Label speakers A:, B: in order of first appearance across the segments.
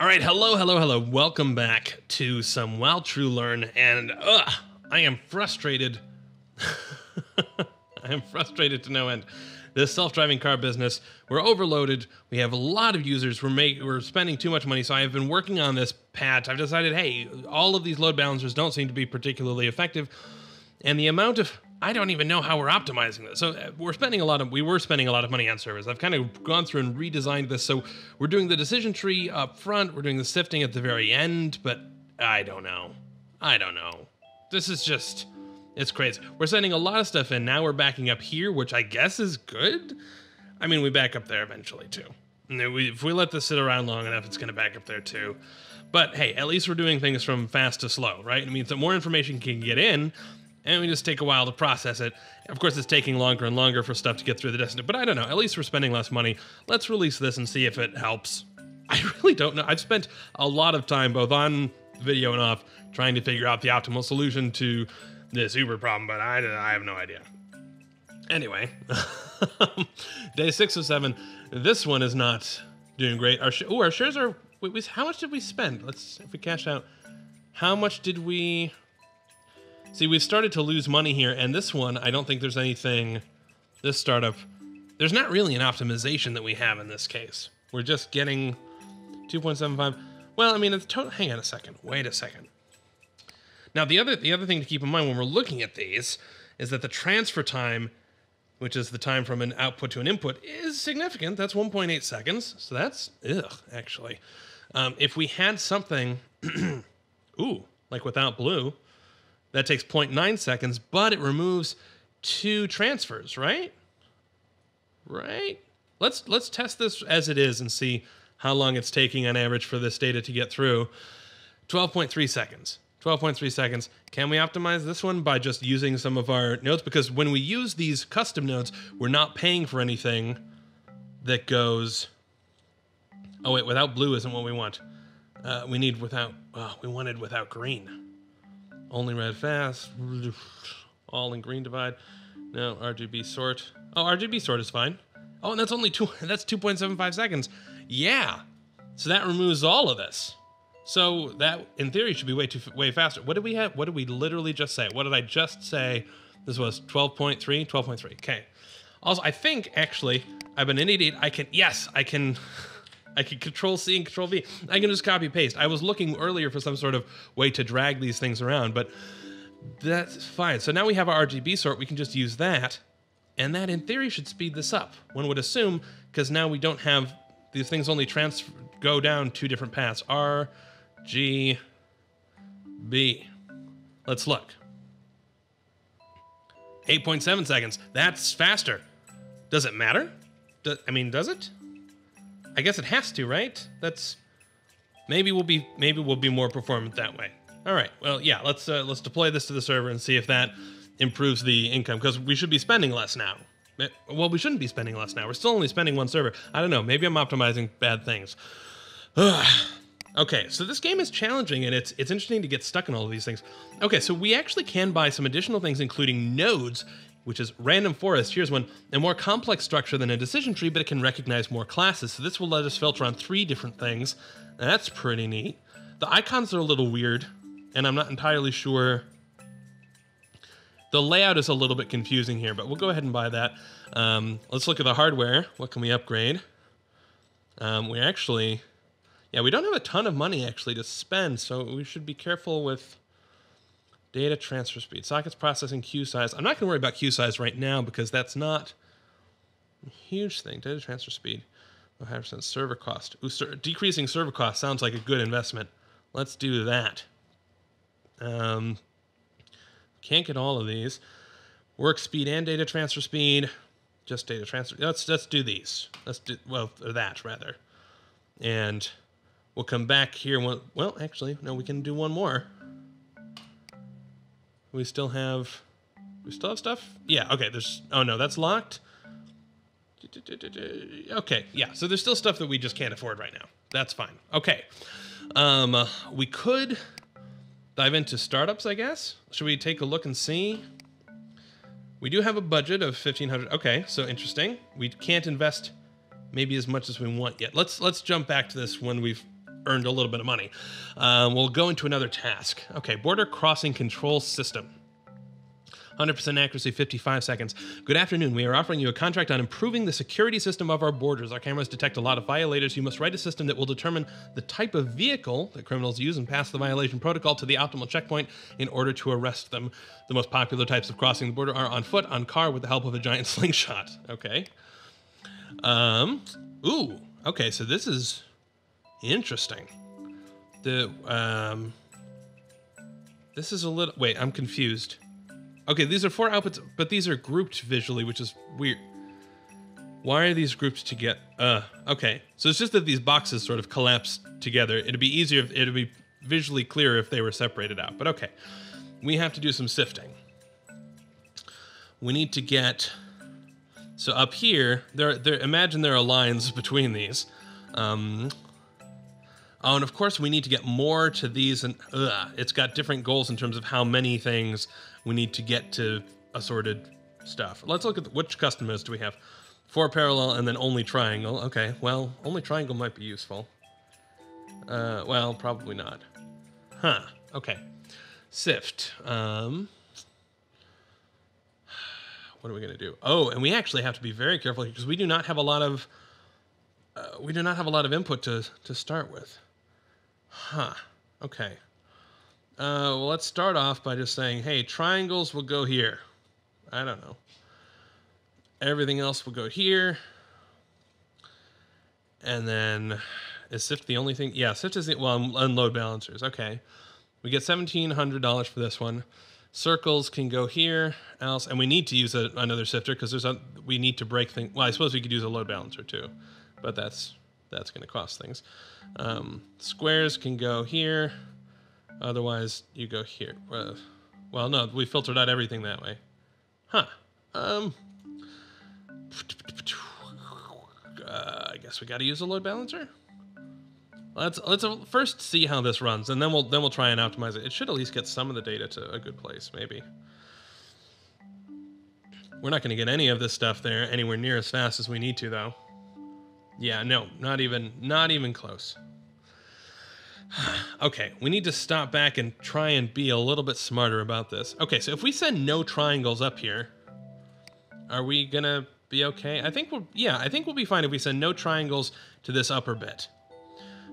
A: All right, hello. Welcome back to some While True Learn, and I am frustrated. I am frustrated to no end. This self-driving car business, we're overloaded. We have a lot of users. We're spending too much money. So I have been working on this patch. I've decided, hey, all of these load balancers don't seem to be particularly effective, and the amount of I don't even know how we're optimizing this. So we were spending a lot of money on servers. I've kind of gone through and redesigned this. So we're doing the decision tree up front. We're doing the sifting at the very end, but I don't know. This is just, it's crazy. We're sending a lot of stuff in. Now we're backing up here, which I guess is good. I mean, we back up there eventually too. And if we let this sit around long enough, it's going to back up there too. But hey, at least we're doing things from fast to slow, right? It means that more information can get in, and we just take a while to process it. Of course, it's taking longer and longer for stuff to get through the destination, but I don't know. At least we're spending less money. Let's release this and see if it helps. I really don't know. I've spent a lot of time, both on video and off, trying to figure out the optimal solution to this Uber problem, but I have no idea. Anyway, day 6 of 7. This one is not doing great. Our shares are... Wait, how much did we spend? If we cash out, how much did we... See, we've started to lose money here, and this one, I don't think there's anything, this startup, there's not really an optimization that we have in this case. We're just getting 2.75. Well, I mean, it's total, hang on a second, wait a second. Now, the other thing to keep in mind when we're looking at these is that the transfer time, which is the time from an output to an input, is significant. That's 1.8 seconds, so that's, actually. If we had something, like without blue, that takes 0.9 seconds, but it removes 2 transfers, right? Right? Let's test this as it is and see how long it's taking on average for this data to get through. 12.3 seconds. 12.3 seconds. Can we optimize this one by just using some of our nodes? Because when we use these custom nodes, we're not paying for anything that goes... Oh, wait, without blue isn't what we want. We wanted without green. Only red fast, all in green divide. No, RGB sort. Oh, RGB sort is fine. Oh, and that's only that's 2.75 seconds. Yeah, so that removes all of this. So that, in theory, should be way faster. What did we have? What did we literally just say? What did I just say? This was 12.3, 12.3, okay. Also, I think, actually, I've been an idiot. I can Control C and Control V. I can just copy paste. I was looking earlier for some sort of way to drag these things around, but that's fine. So now we have our RGB sort. We can just use that, and that in theory should speed this up. One would assume, because now we don't have these things only go down 2 different paths. R, G, B. Let's look. 8.7 seconds. That's faster. Does it matter? Does it? I guess it has to, right? Maybe we'll be more performant that way. All right. Well, yeah. Let's deploy this to the server and see if that improves the income, because we should be spending less now. Well, we shouldn't be spending less now. We're still only spending 1 server. I don't know. Maybe I'm optimizing bad things. Okay. So this game is challenging, and it's interesting to get stuck in all of these things. Okay. So we actually can buy some additional things, including nodes, which is random forest. Here's one, a more complex structure than a decision tree, but it can recognize more classes. So this will let us filter on 3 different things. That's pretty neat. The icons are a little weird, and I'm not entirely sure. The layout is a little bit confusing here, but we'll go ahead and buy that. Let's look at the hardware. What can we upgrade? We don't have a ton of money actually to spend, so we should be careful with data transfer speed, sockets processing, queue size. I'm not going to worry about queue size right now because that's not a huge thing. Data transfer speed, 100% server cost. Decreasing server cost sounds like a good investment. Let's do that. Can't get all of these. Work speed and data transfer speed. Just data transfer. Let's do these. That rather. And we'll come back here. Well, actually, no, we can do one more. We still have stuff? Yeah, okay, oh no, that's locked. Okay, yeah, so there's still stuff that we just can't afford right now. That's fine. Okay. We could dive into startups, I guess. Should we take a look and see? We do have a budget of 1,500. Okay, so interesting. We can't invest maybe as much as we want yet. Let's jump back to this when we've earned a little bit of money. We'll go into another task. Okay, border crossing control system. 100% accuracy, 55 seconds. Good afternoon. We are offering you a contract on improving the security system of our borders. Our cameras detect a lot of violators. You must write a system that will determine the type of vehicle that criminals use and pass the violation protocol to the optimal checkpoint in order to arrest them. The most popular types of crossing the border are on foot, on car, with the help of a giant slingshot. Okay. Ooh. Okay, so this is interesting. This is a little... Wait, I'm confused. Okay, these are 4 outputs, but these are grouped visually, which is weird. Why are these grouped together? Okay. So it's just that these boxes sort of collapse together. It'd be easier, it'd be visually clearer if they were separated out, but okay. We have to do some sifting. We need to get... So up here, imagine there are lines between these. Oh, and of course we need to get more to these, and it's got different goals in terms of how many things we need to get to assorted stuff. Let's look at which customers do we have. 4 parallel and then only triangle. Okay, well, only triangle might be useful. Well, probably not. Huh, okay. Sift. What are we gonna do? Oh, and we actually have to be very careful because we do not have a lot of input to start with. Huh. Okay. Well, let's start off by just saying, hey, triangles will go here. I don't know. Everything else will go here. And then, is Sift the only thing? Yeah, Sift is the, well, unload balancers. Okay. We get $1,700 for this one. Circles can go here, else, and we need to use another sifter because we need to break things. Well, I suppose we could use a load balancer too, but that's going to cost things. Squares can go here. Otherwise, you go here. Well, no, we filtered out everything that way. Huh. I guess we got to use a load balancer. Let's first see how this runs, and then we'll try and optimize it. It should at least get some of the data to a good place, maybe. We're not going to get any of this stuff there anywhere near as fast as we need to, though. Yeah, no, not even close. Okay, we need to stop back and try and be a little bit smarter about this. Okay, so if we send no triangles up here, are we gonna be okay? I think we'll be fine if we send no triangles to this upper bit.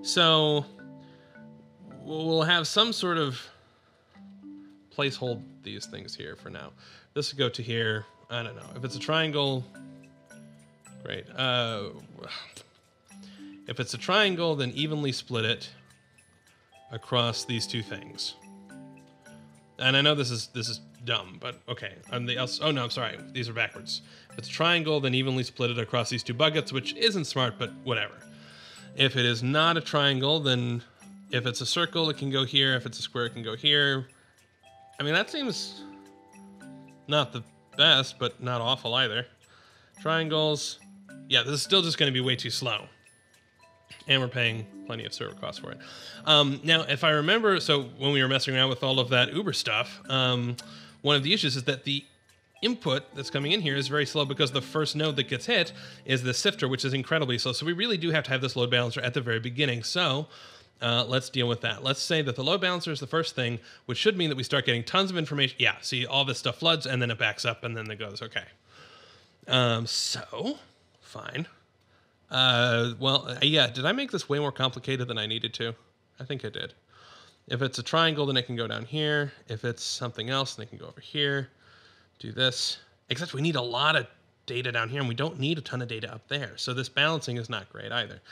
A: So we'll have some sort of placehold these things here for now. This will go to here. I don't know. If it's a triangle, great. If it's a triangle, then evenly split it across these 2 things. And I know this is dumb, but okay. Oh no, I'm sorry. These are backwards. If it's a triangle, then evenly split it across these 2 buckets, which isn't smart, but whatever. If it is not a triangle, then if it's a circle, it can go here. If it's a square, it can go here. I mean, that seems not the best, but not awful either. Triangles. Yeah, this is still just going to be way too slow. And we're paying plenty of server costs for it. Now, if I remember, so when we were messing around with all of that Uber stuff, one of the issues is that the input that's coming in here is very slow because the first node that gets hit is the sifter, which is incredibly slow. So we really do have to have this load balancer at the very beginning. So let's deal with that. Let's say that the load balancer is the first thing, which should mean that we start getting tons of information. Yeah, see, all this stuff floods, and then it backs up, and then it goes, okay. So, fine. Yeah, did I make this way more complicated than I needed to? I think I did. If it's a triangle, then it can go down here. If it's something else, then it can go over here. Do this. Except we need a lot of data down here, and we don't need a ton of data up there. So this balancing is not great either.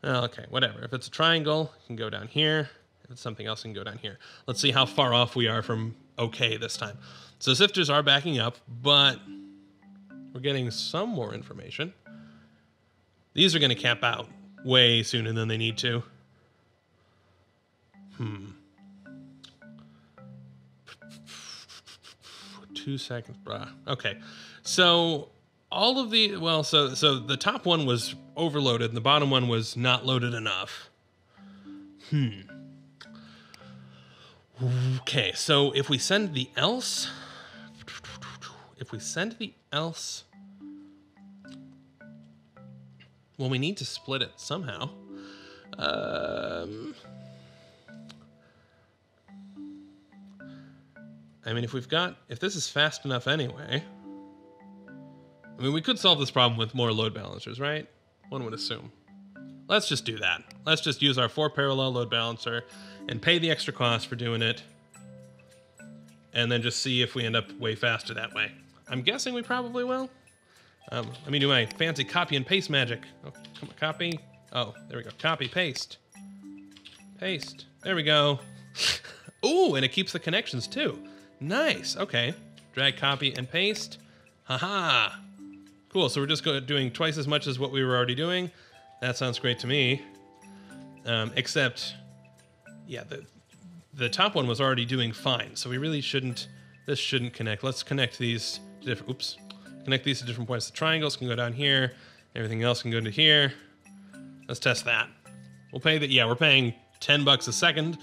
A: Okay, whatever. If it's a triangle, it can go down here. If it's something else, it can go down here. Let's see how far off we are from okay this time. So sifters are backing up, but we're getting some more information. These are going to cap out way sooner than they need to. 2 seconds, bruh. Okay, so all of the, well, so the top one was overloaded and the bottom one was not loaded enough. Okay, so if we send the else, well, we need to split it somehow. I mean, if this is fast enough anyway, I mean, we could solve this problem with more load balancers, right? One would assume. Let's just do that. Let's just use our 4 parallel load balancer and pay the extra cost for doing it, and then just see if we end up way faster that way. I'm guessing we probably will. Let me do my fancy copy and paste magic. Oh, come on, copy. Oh, there we go. Copy, paste. Paste. There we go. Ooh, and it keeps the connections too. Nice. Okay. Drag, copy, and paste. Haha. Cool. So we're just doing twice as much as what we were already doing. That sounds great to me. Except, yeah, the top one was already doing fine. So we really shouldn't. This shouldn't connect. Let's connect these to different. Oops. Connect these to different points. The triangles can go down here. Everything else can go into here. Let's test that. We'll pay that. Yeah, we're paying $10 a second,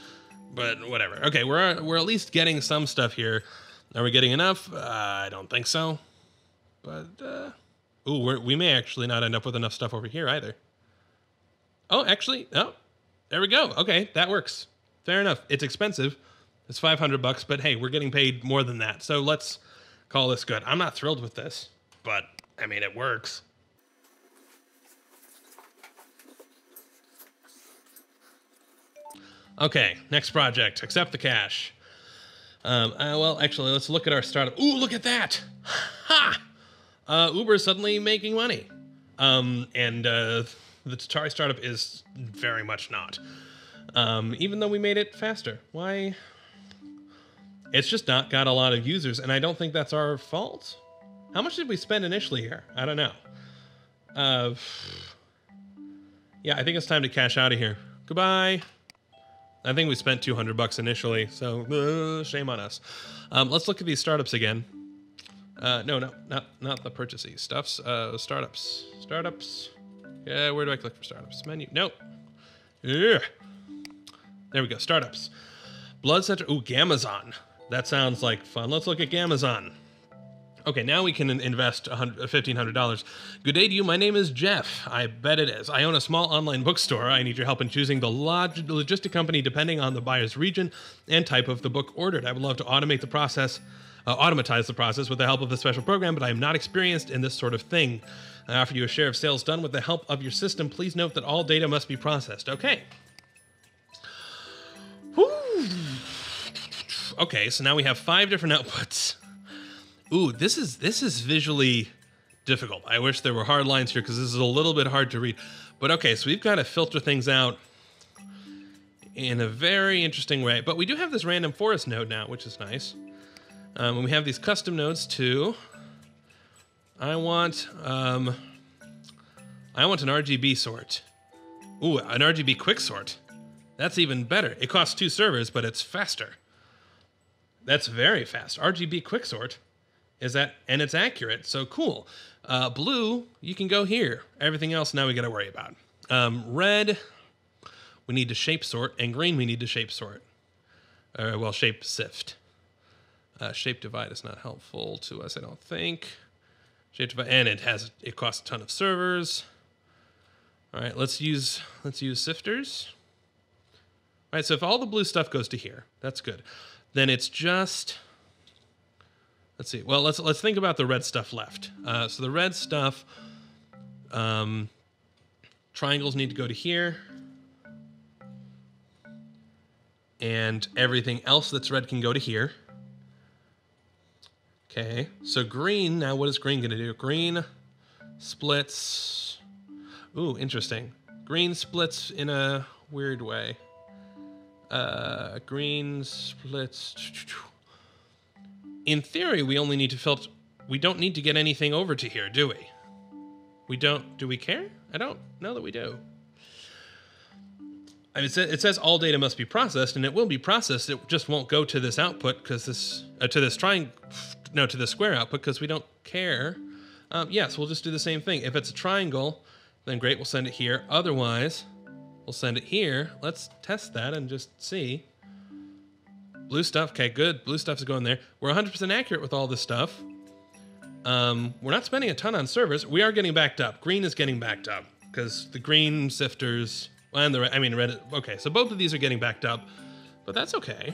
A: but whatever. Okay, we're at least getting some stuff here. Are we getting enough? I don't think so. But ooh, we may actually not end up with enough stuff over here either. Oh, actually, oh, there we go. Okay, that works. Fair enough. It's expensive. It's $500, but hey, we're getting paid more than that. So let's call this good. I'm not thrilled with this, but I mean, it works. Okay, next project. Accept the cash. Well, actually, let's look at our startup. Ooh, look at that! Ha! Uber is suddenly making money. The Tatari startup is very much not. Even though we made it faster. Why? It's just not got a lot of users, and I don't think that's our fault. How much did we spend initially here? I don't know. Yeah, I think it's time to cash out of here. Goodbye. I think we spent $200 initially, so shame on us. Let's look at these startups again. No, not the purchasing stuffs. Startups. Yeah, where do I click for startups? Menu. Nope. Yeah. There we go. Startups. Blood Center. Ooh, Gamazon. That sounds like fun. Let's look at Gamazon. Okay, now we can invest $1,500. Good day to you. My name is Jeff. I bet it is. I own a small online bookstore. I need your help in choosing the logistic company depending on the buyer's region and type of the book ordered. I would love to automatize the process with the help of the special program, but I am not experienced in this sort of thing. I offer you a share of sales done with the help of your system. Please note that all data must be processed. Okay. Whew. Okay, so now we have 5 different outputs. Ooh, this is visually difficult. I wish there were hard lines here because this is a little bit hard to read. But okay, so we've got to filter things out in a very interesting way. But we do have this random forest node now, which is nice. And we have these custom nodes too. I want an RGB sort. Ooh, an RGB quick sort. That's even better. It costs 2 servers, but it's faster. That's very fast. RGB quick sort. Is that, and it's accurate, so cool. Blue, you can go here. Everything else now we gotta worry about. Red, we need to shape sort, and green we need to shape sort. Well, shape sift. Shape divide is not helpful to us, I don't think. Shape divide, and it costs a ton of servers. All right, let's use sifters. All right, so if all the blue stuff goes to here, that's good. Then it's just. Let's see. Well, let's think about the red stuff left. So the red stuff, triangles need to go to here. And everything else that's red can go to here. Okay, so green, now what is green gonna do? Green splits, ooh, interesting. Green splits in a weird way. Green splits. In theory, we only need to filter. We don't need to get anything over to here, do we? We don't. Do we care? I don't know that we do. I mean, it says all data must be processed, and it will be processed. It just won't go to this output because to this square output because we don't care. Yes, we'll just do the same thing. If it's a triangle, then great, we'll send it here. Otherwise, we'll send it here. Let's test that and just see. Blue stuff, okay, good. Blue stuff's going there. We're 100% accurate with all this stuff. We're not spending a ton on servers. We are getting backed up. Green is getting backed up because the green sifters, And the I mean red. Okay, so both of these are getting backed up, but that's okay.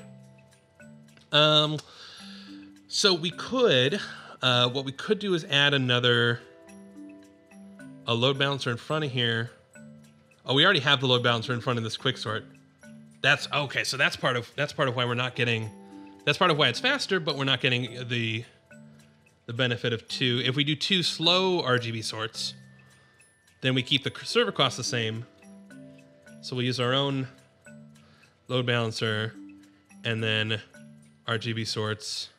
A: So we could, what we could do is add a load balancer in front of here. Oh, we already have the load balancer in front of this quick sort. That's okay. So that's part of why we're not getting. That's part of why it's faster, but we're not getting the benefit of 2. If we do 2 slow RGB sorts, then we keep the server cost the same. So we'll use our own load balancer and then RGB sorts.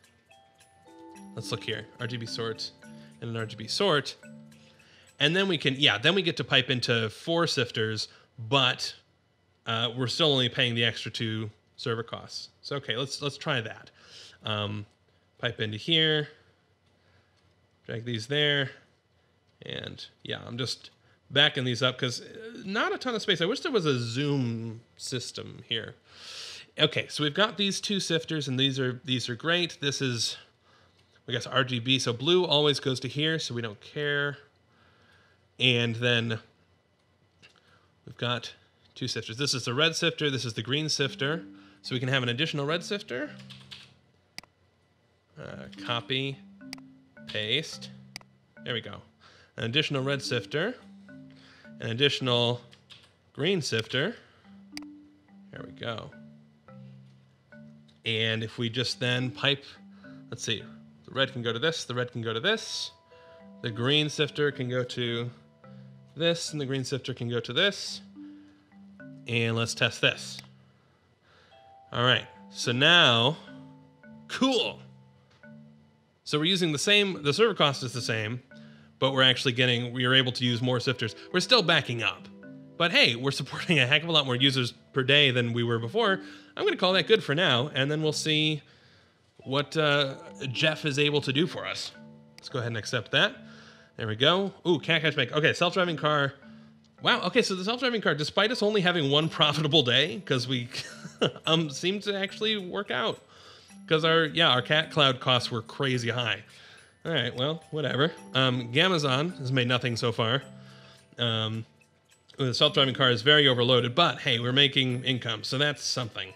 A: Let's look here. RGB sort and an RGB sort. And then we can, then we get to pipe into 4 sifters, but we're still only paying the extra 2 server costs. So okay, let's try that. Pipe into here, drag these there, and yeah, I'm just backing these up because not a ton of space. I wish there was a zoom system here. Okay, so we've got these 2 sifters, and these are great. This is, I guess, RGB. So blue always goes to here, so we don't care. And then we've got 2 sifters. This is the red sifter. This is the green sifter. So we can have an additional red sifter. Copy, paste. There we go. An additional red sifter. An additional green sifter. There we go. And if we just then pipe, let's see, the red can go to this, the red can go to this. The green sifter can go to this, and the green sifter can go to this. And let's test this. All right, so now, cool. So we're using the server cost is the same, but we are able to use more sifters. We're still backing up, but hey, we're supporting a heck of a lot more users per day than we were before. I'm gonna call that good for now, and then we'll see what Jeff is able to do for us. Let's go ahead and accept that. There we go. Ooh, Cat Catch Bank. Okay, self-driving car. Wow, okay, so the self-driving car, despite us only having 1 profitable day, because we seem to actually work out. Because our cat cloud costs were crazy high. All right, well, whatever. Gamazon has made nothing so far. The self-driving car is very overloaded, but hey, we're making income, so that's something.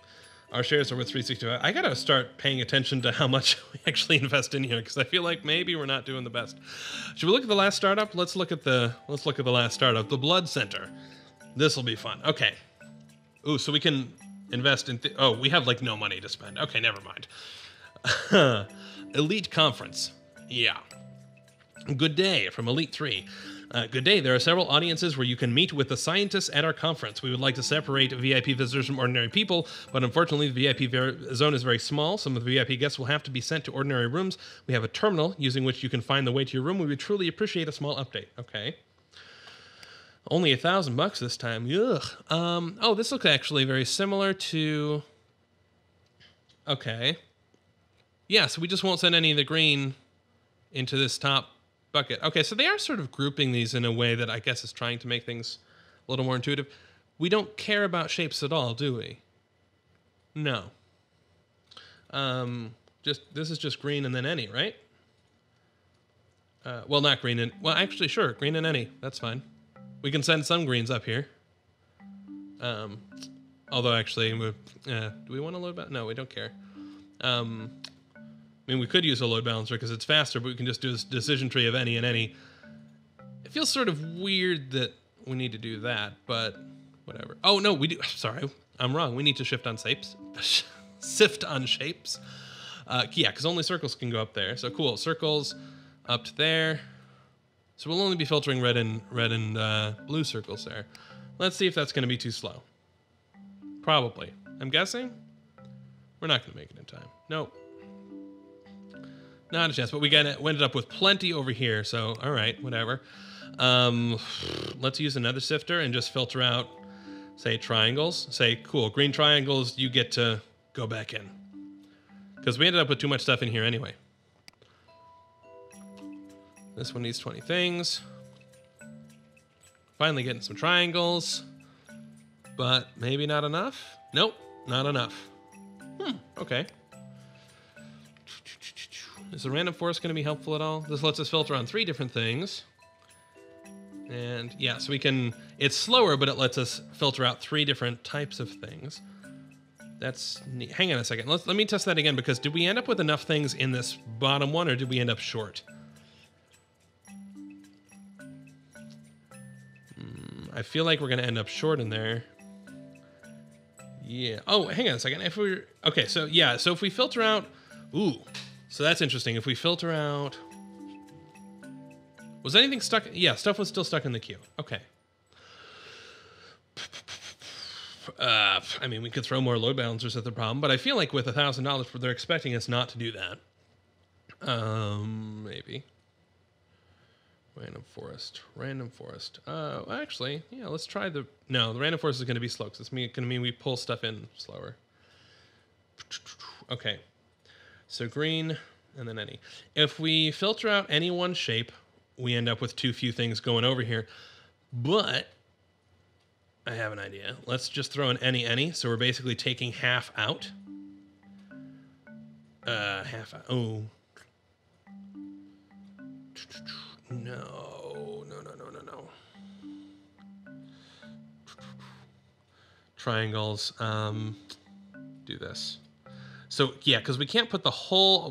A: Our shares are worth 365. I gotta start paying attention to how much we actually invest in here, because I feel like maybe we're not doing the best. Should we look at the last startup? Let's look at the last startup, the Blood Center. This will be fun. Okay. Ooh, so we can invest in. We have like no money to spend. Okay, never mind. Elite Conference. Yeah. Good day from Elite 3. Good day. There are several audiences where you can meet with the scientists at our conference. We would like to separate VIP visitors from ordinary people, but unfortunately the VIP zone is very small. Some of the VIP guests will have to be sent to ordinary rooms. We have a terminal using which you can find the way to your room. We would truly appreciate a small update. Okay. Only $1,000 this time. Ugh. Oh, this looks actually very similar to... Okay. Yeah, so we just won't send any of the green into this top bucket. Okay, so they are sort of grouping these in a way that I guess is trying to make things a little more intuitive. We don't care about shapes at all, do we? No. This is just green and then any, right? Well, not green and... Well, actually, sure, green and any. That's fine. We can send some greens up here. Although, actually, do we want to load balancer? No, we don't care. I mean, we could use a load balancer because it's faster, but we can just do this decision tree of any and any. It feels sort of weird that we need to do that, but whatever. Oh, no, we do. Sorry, I'm wrong. We need to shift on shapes. Sift on shapes. Yeah, because only circles can go up there. So cool, circles up to there. So we'll only be filtering red and blue circles there. Let's see if that's going to be too slow. Probably. I'm guessing we're not going to make it in time. Nope. Not a chance, but we ended up with plenty over here, so all right, whatever. Let's use another sifter and just filter out, say, triangles. Say, cool, green triangles, you get to go back in. Because we ended up with too much stuff in here anyway. This one needs 20 things. Finally getting some triangles, but maybe not enough. Nope, not enough. Okay. Is the random forest going to be helpful at all? This lets us filter on 3 different things. And yeah, so we can, it's slower, but it lets us filter out 3 different types of things. That's neat. Hang on a second. Let me test that again, because did we end up with enough things in this bottom one, or did we end up short? I feel like we're going to end up short in there. Yeah. Oh, hang on a second. If we're, okay, so yeah, so if we filter out, ooh, so that's interesting. If we filter out, was anything stuck? Yeah, stuff was still stuck in the queue. Okay. I mean, we could throw more load balancers at the problem, but I feel like with $1,000, they're expecting us not to do that. Maybe. Random forest. Well, actually, yeah, let's try the... No, the random forest is going to be slow, because it's going to mean we pull stuff in slower. Okay. So green, and then any. If we filter out any one shape, we end up with too few things going over here. But I have an idea. Let's just throw in any. So we're basically taking half out. Half out. Oh. No. Triangles. Do this. So yeah, because we can't put all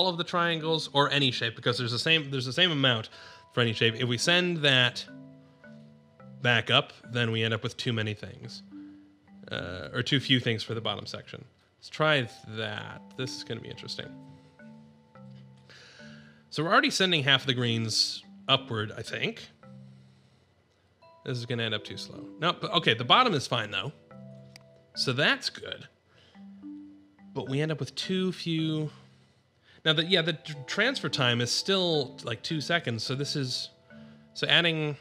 A: of the triangles or any shape, because there's the same amount for any shape. If we send that back up, then we end up with too many things, or too few things for the bottom section. Let's try that. This is going to be interesting. So we're already sending half the greens upward, I think. This is going to end up too slow. No, but okay, the bottom is fine though. So that's good. But we end up with too few. Now the transfer time is still like 2 seconds. So this is, so adding,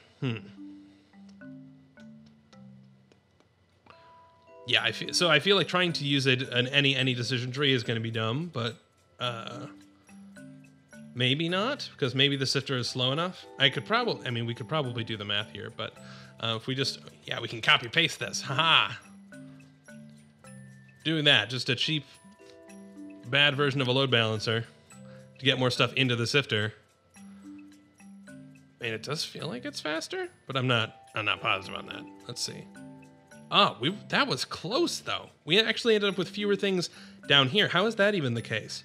A: Yeah, I feel like trying to use an any decision tree is going to be dumb, but maybe not, because maybe the sifter is slow enough. We could probably do the math here, but if we just, yeah, we can copy paste this. Haha. Doing that, just a cheap, bad version of a load balancer to get more stuff into the sifter. I mean, it does feel like it's faster, but I'm not positive on that. Let's see. Oh, that was close though. We actually ended up with fewer things down here. How is that even the case?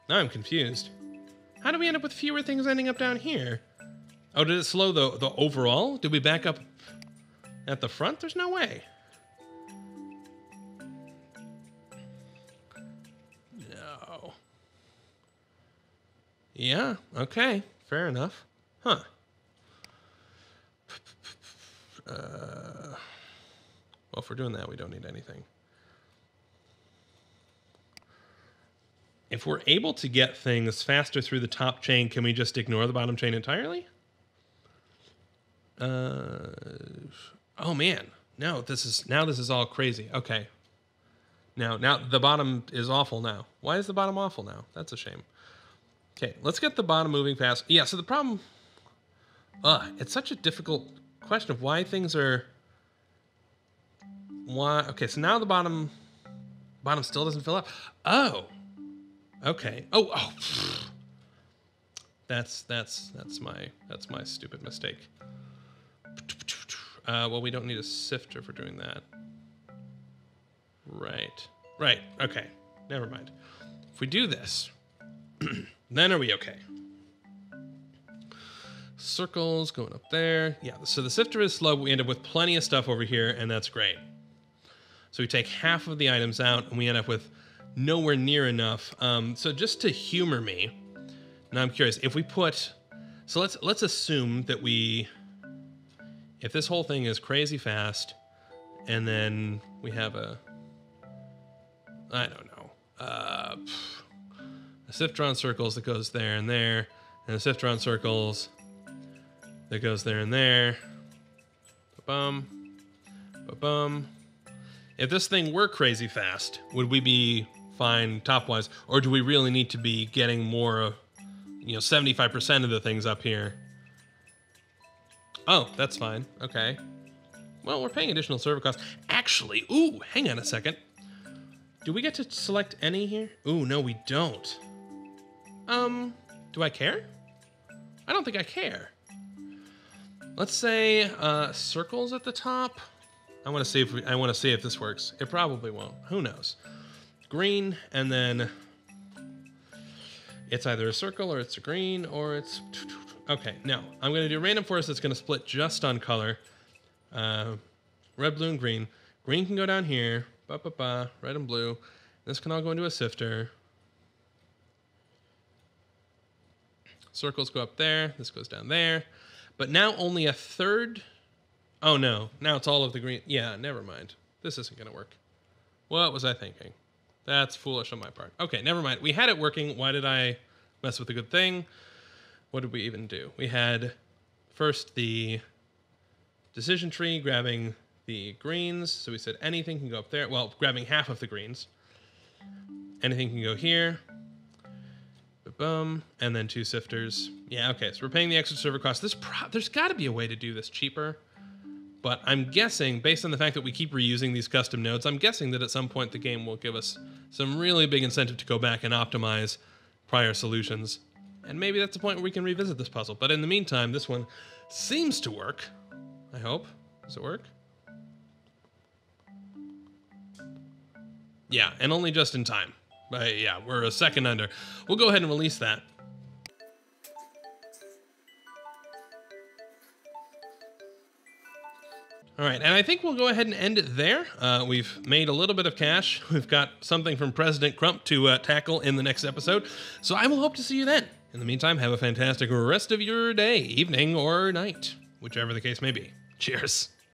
A: Now I'm confused. How do we end up with fewer things ending up down here? Oh, did it slow the overall? Did we back up at the front? There's no way. No. Yeah, okay. Fair enough. Huh. Well, if we're doing that, we don't need anything. If we're able to get things faster through the top chain, can we just ignore the bottom chain entirely? Oh man, no, this is all crazy. Okay. Now the bottom is awful now. Why is the bottom awful now? That's a shame. Okay, let's get the bottom moving fast. Yeah, so the problem, it's such a difficult question of why things are, okay, so now the bottom still doesn't fill up. Oh, okay. Oh, that's my stupid mistake. Well, we don't need a sifter for doing that. Right, okay, never mind. If we do this, then are we okay? Circles going up there. Yeah, so the sifter is slow. We end up with plenty of stuff over here, and that's great. So we take half of the items out, and we end up with nowhere near enough. So just to humor me, now I'm curious, if we put, so let's assume that if this whole thing is crazy fast, and then we have I don't know, a sifter on circles that goes there and there, and a sifter on circles that goes there and there. Ba-bum, ba-bum. If this thing were crazy fast, would we be fine top-wise, or do we really need to be getting more, 75% of the things up here? Oh, that's fine. Okay. Well, we're paying additional server costs. Actually, ooh, hang on a second. Do we get to select any here? Ooh, no, we don't. Do I care? I don't think I care. Let's say circles at the top. I want to see if this works. It probably won't. Who knows? Green, and then it's either a circle or it's a green or it's... Okay, now I'm going to do random forest that's going to split just on color. Red, blue, and green. Green can go down here. Red and blue. This can all go into a sifter. Circles go up there. This goes down there. But now only a third... Oh, no. Now it's all of the green. Yeah, never mind. This isn't going to work. What was I thinking? That's foolish on my part. Okay, never mind. We had it working. Why did I mess with a good thing? What did we even do? We had first the decision tree grabbing the greens. So we said anything can go up there. Well, grabbing half of the greens. Anything can go here. Boom. And then 2 sifters. Yeah, okay. So we're paying the extra server cost. There's got to be a way to do this cheaper. But I'm guessing, based on the fact that we keep reusing these custom nodes, I'm guessing that at some point the game will give us some really big incentive to go back and optimize prior solutions. And maybe that's the point where we can revisit this puzzle. But in the meantime, this one seems to work. I hope. Does it work? Yeah, and only just in time. But yeah, we're a second under. We'll go ahead and release that. All right, and I think we'll go ahead and end it there. We've made a little bit of cash. We've got something from President Crump to tackle in the next episode. So I will hope to see you then. In the meantime, have a fantastic rest of your day, evening, or night, whichever the case may be. Cheers.